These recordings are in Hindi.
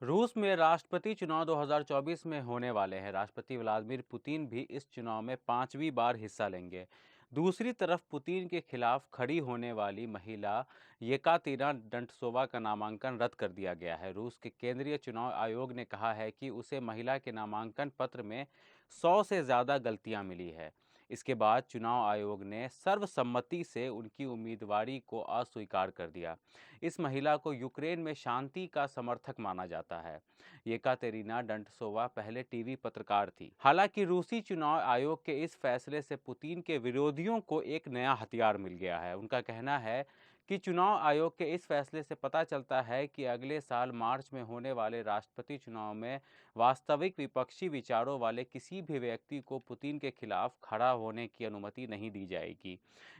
रूस में राष्ट्रपति चुनाव 2024 में होने वाले हैं। राष्ट्रपति व्लादिमीर पुतिन भी इस चुनाव में 5वीं बार हिस्सा लेंगे। दूसरी तरफ पुतिन के खिलाफ खड़ी होने वाली महिला येकातेरिना डंटसोवा का नामांकन रद्द कर दिया गया है। रूस के केंद्रीय चुनाव आयोग ने कहा है कि उसे महिला के नामांकन पत्र में 100 से ज़्यादा गलतियां मिली है। इसके बाद चुनाव आयोग ने सर्वसम्मति से उनकी उम्मीदवारी को अस्वीकार कर दिया। इस महिला को यूक्रेन में शांति का समर्थक माना जाता है। येकातेरिना डंटसोवा पहले टीवी पत्रकार थी। हालांकि रूसी चुनाव आयोग के इस फैसले से पुतिन के विरोधियों को एक नया हथियार मिल गया है। उनका कहना है कि चुनाव आयोग के इस फैसले से पता चलता है कि अगले साल मार्च में होने वाले राष्ट्रपति चुनाव में वास्तविक विपक्षी विचारों वाले किसी भी व्यक्ति को पुतिन के खिलाफ खड़ा होने की अनुमति नहीं दी जाएगी।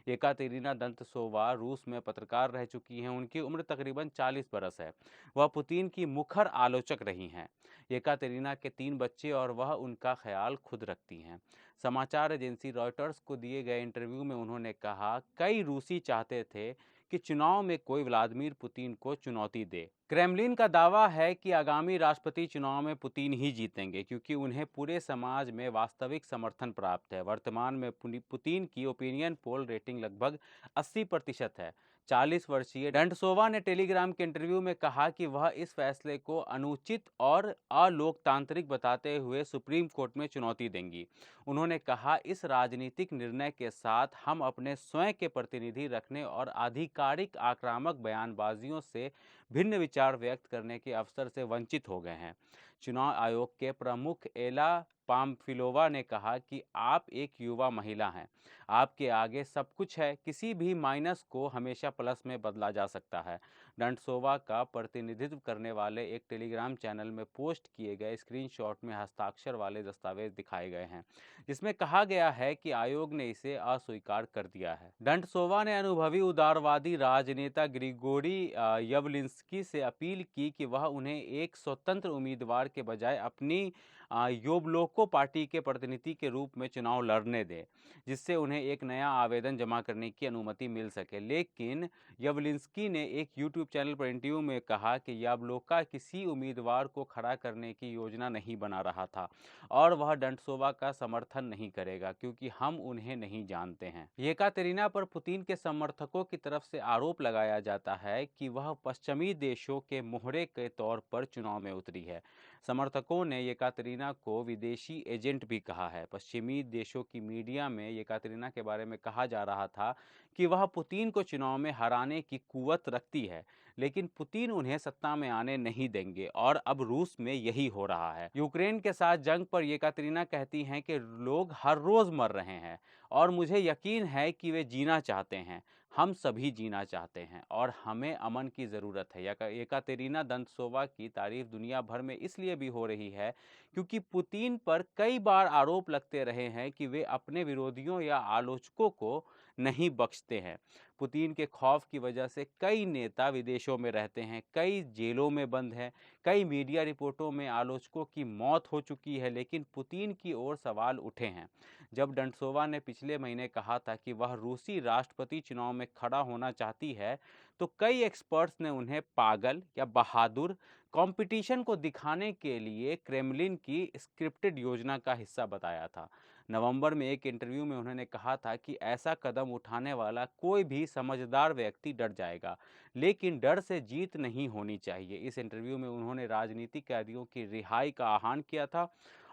येकातेरिना डंटसोवा रूस में पत्रकार रह चुकी हैं। उनकी उम्र तकरीबन 40 बरस है। वह पुतिन की मुखर आलोचक रही हैं। येकातेरिना के 3 बच्चे और वह उनका ख्याल खुद रखती हैं। समाचार एजेंसी रॉयटर्स को दिए गए इंटरव्यू में उन्होंने कहा, कई रूसी चाहते थे कि चुनाव में कोई व्लादिमीर पुतिन को चुनौती दे। क्रेमलिन का दावा है कि आगामी राष्ट्रपति चुनाव में पुतिन ही जीतेंगे, क्योंकि उन्हें पूरे समाज में वास्तविक समर्थन प्राप्त है। वर्तमान में पुतिन की ओपिनियन पोल रेटिंग लगभग 80% है। 40 वर्षीय डंटसोवा ने टेलीग्राम के इंटरव्यू में कहा कि वह इस फैसले को अनुचित और अलोकतांत्रिक बताते हुए सुप्रीम कोर्ट में चुनौती देंगी। उन्होंने कहा, इस राजनीतिक निर्णय के साथ हम अपने स्वयं के प्रतिनिधि रखने और आधिकारिक आक्रामक बयानबाजियों से भिन्न विचार व्यक्त करने के अवसर से वंचित हो गए हैं। चुनाव आयोग के प्रमुख एला पामफिलोवा ने कहा कि आप एक युवा महिला हैं, आपके आगे सब कुछ है, किसी भी माइनस को हमेशा प्लस में बदला जा सकता है। डंटसोवा का प्रतिनिधित्व करने वाले एक टेलीग्राम चैनल में पोस्ट किए गए स्क्रीनशॉट में हस्ताक्षर वाले दस्तावेज दिखाए गए हैं, जिसमें कहा गया है कि आयोग ने इसे अस्वीकार कर दिया है। डंटसोवा ने अनुभवी उदारवादी राजनेता ग्रिगोरी यवलिंस्की से अपील की कि वह उन्हें एक स्वतंत्र उम्मीदवार के बजाय अपनी योबलोको पार्टी के प्रतिनिधि के रूप में चुनाव लड़ने दें, जिससे उन्हें एक नया आवेदन जमा करने की अनुमति मिल सके। लेकिन यवलिंस्की ने एक यूट्यूब चैनल पर इंटरव्यू में कहा कि याब्लोका किसी उम्मीदवार को खड़ा करने की योजना नहीं बना रहा था और वह डंटसोवा का समर्थन नहीं करेगा, क्योंकि हम उन्हें नहीं जानते हैं। येकातेरिना पर पुतिन के समर्थकों की तरफ से आरोप लगाया जाता है कि वह पश्चिमी देशों के मोहरे के तौर पर चुनाव में उतरी है। समर्थकों ने येकातेरिना को विदेशी एजेंट भी कहा है। पश्चिमी देशों की मीडिया में येकातेरिना के बारे में कहा जा रहा था कि वह पुतिन को चुनाव में हराने की कुव्वत रखती है, लेकिन पुतिन उन्हें सत्ता में आने नहीं देंगे और अब रूस में यही हो रहा है। यूक्रेन के साथ जंग पर येकातेरिना कहती हैं कि लोग हर रोज मर रहे हैं और मुझे यकीन है कि वे जीना चाहते हैं। हम सभी जीना चाहते हैं और हमें अमन की ज़रूरत है। येकातेरिना डंटसोवा की तारीफ दुनिया भर में इसलिए भी हो रही है क्योंकि पुतिन पर कई बार आरोप लगते रहे हैं कि वे अपने विरोधियों या आलोचकों को नहीं बख्शते हैं। पुतिन के खौफ की वजह से कई नेता विदेशों में रहते हैं, कई जेलों में बंद हैं, कई मीडिया रिपोर्टों में आलोचकों की मौत हो चुकी है, लेकिन पुतिन की ओर सवाल उठे हैं। जब डंटसोवा ने पिछले महीने कहा था कि वह रूसी राष्ट्रपति चुनाव में खड़ा होना चाहती है, तो कई एक्सपर्ट्स ने उन्हें पागल या बहादुर, कंपटीशन को दिखाने के लिए क्रेमलिन की स्क्रिप्टेड योजना का हिस्सा बताया था। नवंबर में एक इंटरव्यू में उन्होंने कहा था कि ऐसा कदम उठाने वाला कोई भी समझदार व्यक्ति डर जाएगा, लेकिन डर से जीत नहीं होनी चाहिए। इस इंटरव्यू में उन्होंने राजनीतिक कैदियों की रिहाई का आह्वान किया था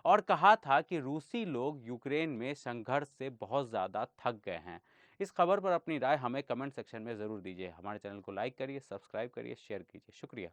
और कहा था कि रूसी लोग यूक्रेन में संघर्ष से बहुत ज़्यादा थक गए हैं। इस खबर पर अपनी राय हमें कमेंट सेक्शन में ज़रूर दीजिए। हमारे चैनल को लाइक करिए, सब्सक्राइब करिए, शेयर कीजिए। शुक्रिया।